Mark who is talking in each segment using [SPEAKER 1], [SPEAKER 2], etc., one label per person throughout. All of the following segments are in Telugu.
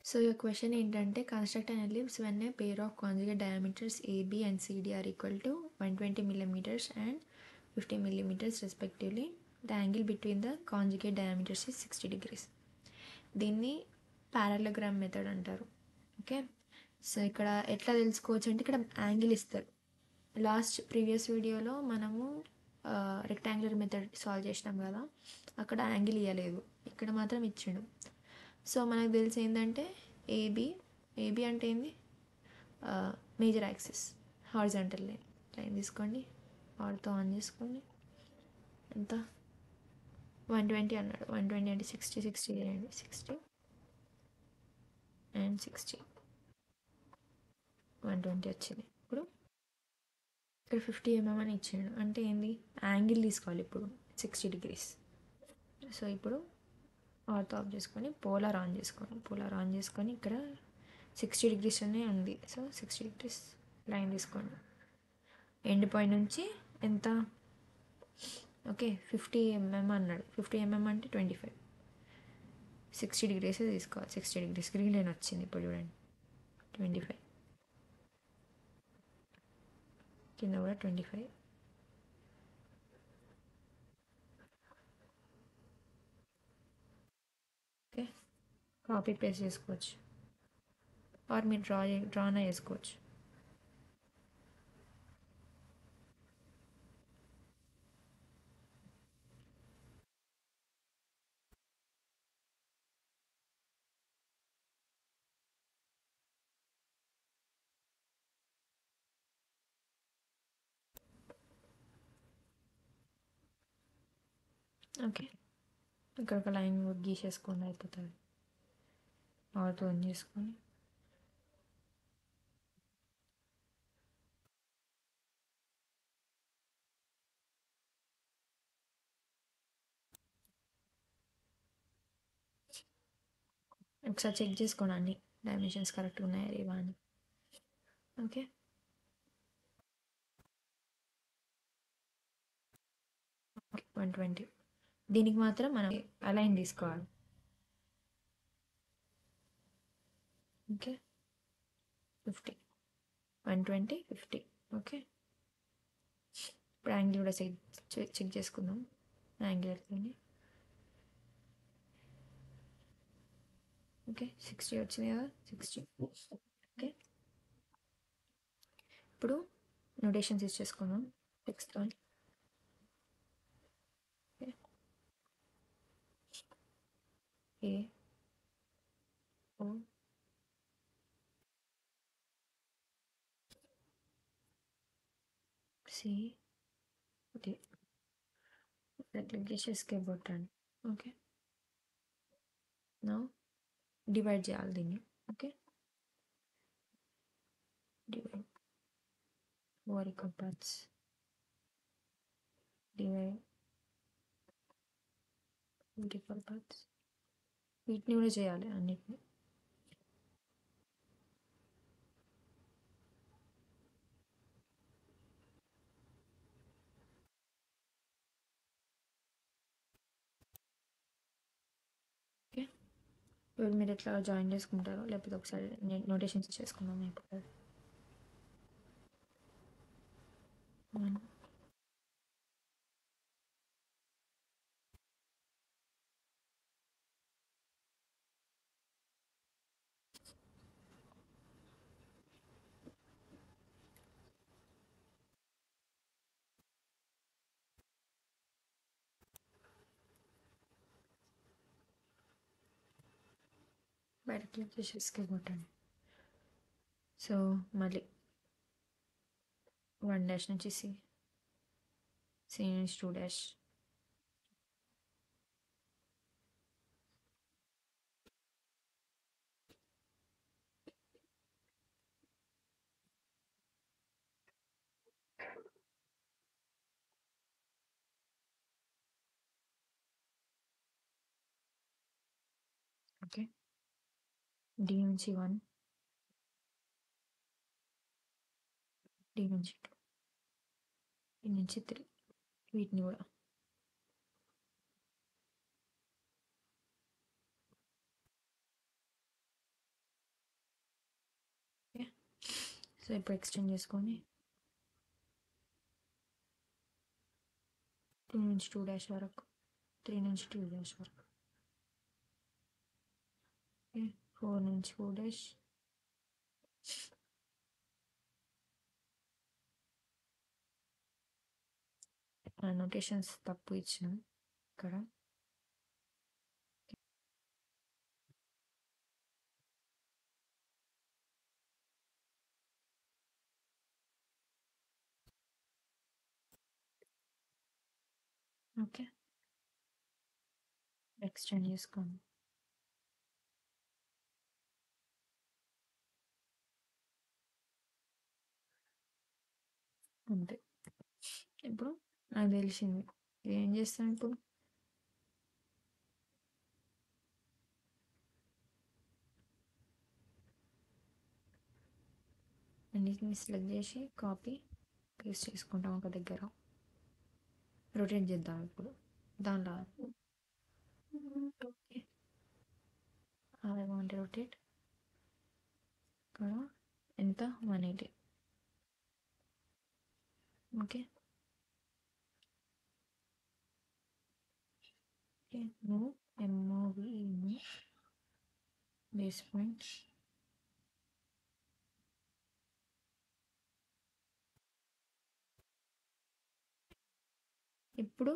[SPEAKER 1] సో your క్వశ్చన్ ఏంటంటే construct an ellipse when a pair of conjugate diameters AB and CD are equal to 120 millimeters and 50 millimeters respectively. The angle between the conjugate diameters is 60 degrees. దీన్ని పారాలగ్రామ్ మెథడ్ అంటారు. ఓకే, సో ఇక్కడ ఎట్లా తెలుసుకోవచ్చు అంటే ఇక్కడ యాంగిల్ ఇస్తారు. ప్రీవియస్ వీడియోలో మనము రెక్టాంగులర్ మెథడ్ సాల్వ్ చేసినాం కదా, అక్కడ యాంగిల్ ఇవ్వలేదు, ఇక్కడ మాత్రం ఇచ్చిండు. సో మనకు తెలిసి ఏంటంటే ఏబి అంటే ఏంది, మేజర్ యాక్సిస్ హారిజాంటల్ లైన్ తీసుకోండి, ఆర్తో ఆన్ చేసుకోండి. ఎంత 120 అన్నాడు, 120 అంటే 60 చేయండి, 60 అండ్ 60 120 వచ్చింది. ఇప్పుడు ఇక్కడ 50 mm అని ఇచ్చాడు, అంటే ఏంది యాంగిల్ తీసుకోవాలి ఇప్పుడు 60 degrees. సో ఇప్పుడు ఆర్తో ఆఫ్ చేసుకొని పోలార్ ఆన్ చేసుకొని ఇక్కడ 60 degrees అనే ఉంది. సో 60 degrees లైన్ తీసుకోండి, ఎండ్ పాయింట్ నుంచి ఎంత, ఓకే 50 mm అన్నాడు, 50 mm అంటే 25, 60 degrees తీసుకోవాలి. 60 degrees గ్రీన్ లైన్ వచ్చింది. ఇప్పుడు చూడండి 25, కింద కూడా 25. ఓకే, కాపీ పేస్ట్ చేసుకోవచ్చు, ఆర్ మీరు డ్రానా చేసుకోవచ్చు. ఓకే, ఇక్కడ ఒక లైన్ గీసేసుకోండి, అయిపోతుంది. ఆర్తో ఆన్ చేసుకొని ఒకసారి చెక్ చేసుకోండి అన్ని డైమెన్షన్స్ కరెక్ట్గా ఉన్నాయా లేవా అని. Okay, okay 120. దీనికి మాత్రం మనం అలైన్ తీసుకోవాలి. ఓకే 50, 120, 50. ఓకే, ఇప్పుడు యాంగిల్ కూడా చెక్ చేసుకుందాం. యాంగిల్ ఎట్లుంది, ఓకే 60 వచ్చింది కదా, 60. ఓకే, ఇప్పుడు నోటేషన్స్ ఇచ్చేసుకుందాం టెక్స్ట్తో. ఓకే, ఏ ఓ సి డి, క్లిక్ చేసి ఎస్కేప్ కొట్టండి. ఓకే, నా డివైడ్ చేయాలి దీన్ని. Okay, divide over equal parts, divide equal parts, వీటిని కూడా చేయాలి అన్నిటిని. ఓకే, ఇప్పుడు మీరు ఎట్లా జాయిన్ చేసుకుంటారో, లేకపోతే ఒకసారి నోటేషన్స్ చేసుకుందాం. అయిపోతుంది. బయట క్లిక్ చేసి ఎస్కేప్ కొట్టండి. సో మళ్ళీ 1 నుంచి సి నుంచి 2. ఓకే, డి నుంచి 1, డి నుంచి 2, డి నుంచి 3, వీటిని కూడా సో ఇప్పుడు ఎక్స్టెండ్ చేసుకొని 2 నుంచి 2 డాష్ వరకు, 3 నుంచి 2 డాష్ వరకు, ఓకే 4 నుంచి 4 డాష్, నోటేషన్స్ తప్పు ఇచ్చినాం ఇక్కడ. ఓకే ఎక్స్టెండ్ చేసుకోండి. అంతే. ఇప్పుడు నాకు తెలిసింది, ఏం చేస్తాం ఇప్పుడు, అన్నిటిని సెలెక్ట్ చేసి కాపీ పేస్ట్ చేసుకుంటాం ఒక దగ్గర. రొటేట్ చేద్దాం ఇప్పుడు దానిలో. Okay I want rotate. ఇక్కడ ఎంత 180. Okay okay move MOV base point. ఇప్పుడు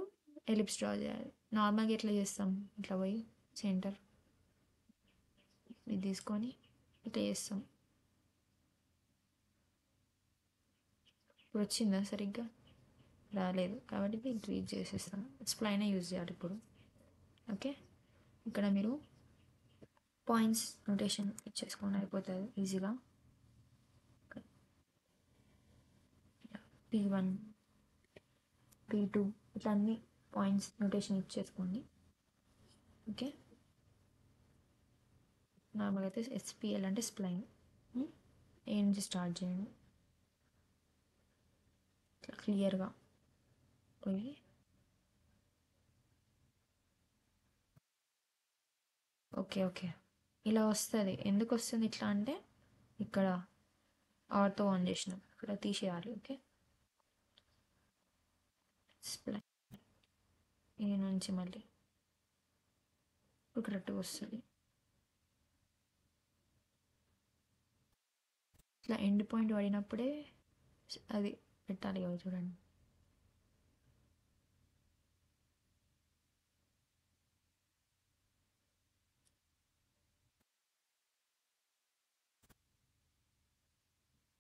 [SPEAKER 1] ఎలిప్స్ డ్రా చేయాలి. నార్మల్గా ఎట్లా చేస్తాం, ఇట్లా పోయి సెంటర్ ఇది తీసుకొని ఇట్లా చేస్తాం. ఇప్పుడు వచ్చిందా సరిగ్గా, రాలేదు కాబట్టి ఇది డిలీట్ చేసేస్తాం. స్ప్లైనే యూజ్ చేయాలి ఇప్పుడు. ఓకే ఇక్కడ మీరు పాయింట్స్ నోటేషన్ ఇచ్చేసుకొని అయిపోతుంది ఈజీగా. P1 P2 ఇట్లా అన్ని పాయింట్స్ నోటేషన్ ఇచ్చేసుకోండి. ఓకే నార్మల్గా అయితే SPL అంటే స్ప్లైన్. ఏ నుంచి స్టార్ట్ చేయండి, ఇట్లా క్లియర్గా పోయి. ఓకే ఓకే ఇలా వస్తుంది. ఎందుకు వస్తుంది ఇట్లా అంటే, ఇక్కడ ఆర్తో ఆన్ చేసినాం, ఇక్కడ తీసేయాలి. ఓకే స్ప్లైన్ ఏ నుంచి మళ్ళీ ఇప్పుడు కరెక్ట్గా వస్తుంది. ఇట్లా ఎండ్ పాయింట్ పడినప్పుడే అది పెట్టాలి కదా, చూడండి.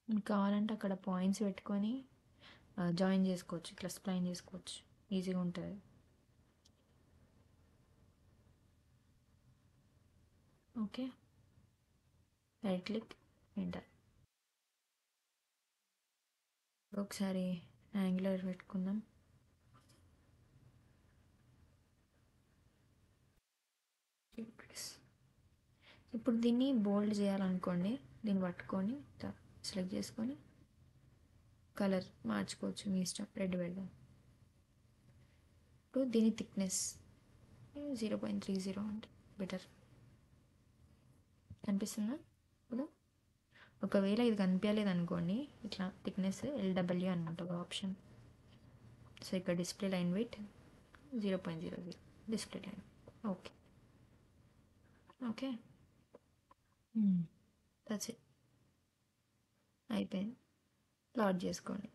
[SPEAKER 1] మీకు కావాలంటే అక్కడ పాయింట్స్ పెట్టుకొని జాయిన్ చేసుకోవచ్చు, ఇట్లా స్ప్లైన్ చేసుకోవచ్చు, ఈజీగా ఉంటుంది. Okay right click enter. ఒకసారి యాంగులర్ పెట్టుకుందాం. ఇప్పుడు దీన్ని బోల్డ్ చేయాలనుకోండి, దీన్ని పట్టుకొని సెలెక్ట్ చేసుకొని కలర్ మార్చుకోవచ్చు, మీ ఇష్టం. రెడ్ పెడదాం. ఇప్పుడు దీని థిక్నెస్ 0.30 అంటే బెటర్ కనిపిస్తుందా. ఇప్పుడు ఒకవేళ ఇది కనిపించలేదు అనుకోండి, ఇట్లా థిక్నెస్ LW అనమాట ఒక ఆప్షన్. సో ఇక్కడ display line weight 0.00 display line. Okay okay that's it, అయిపోయింది. ప్లాట్ చేసుకోండి.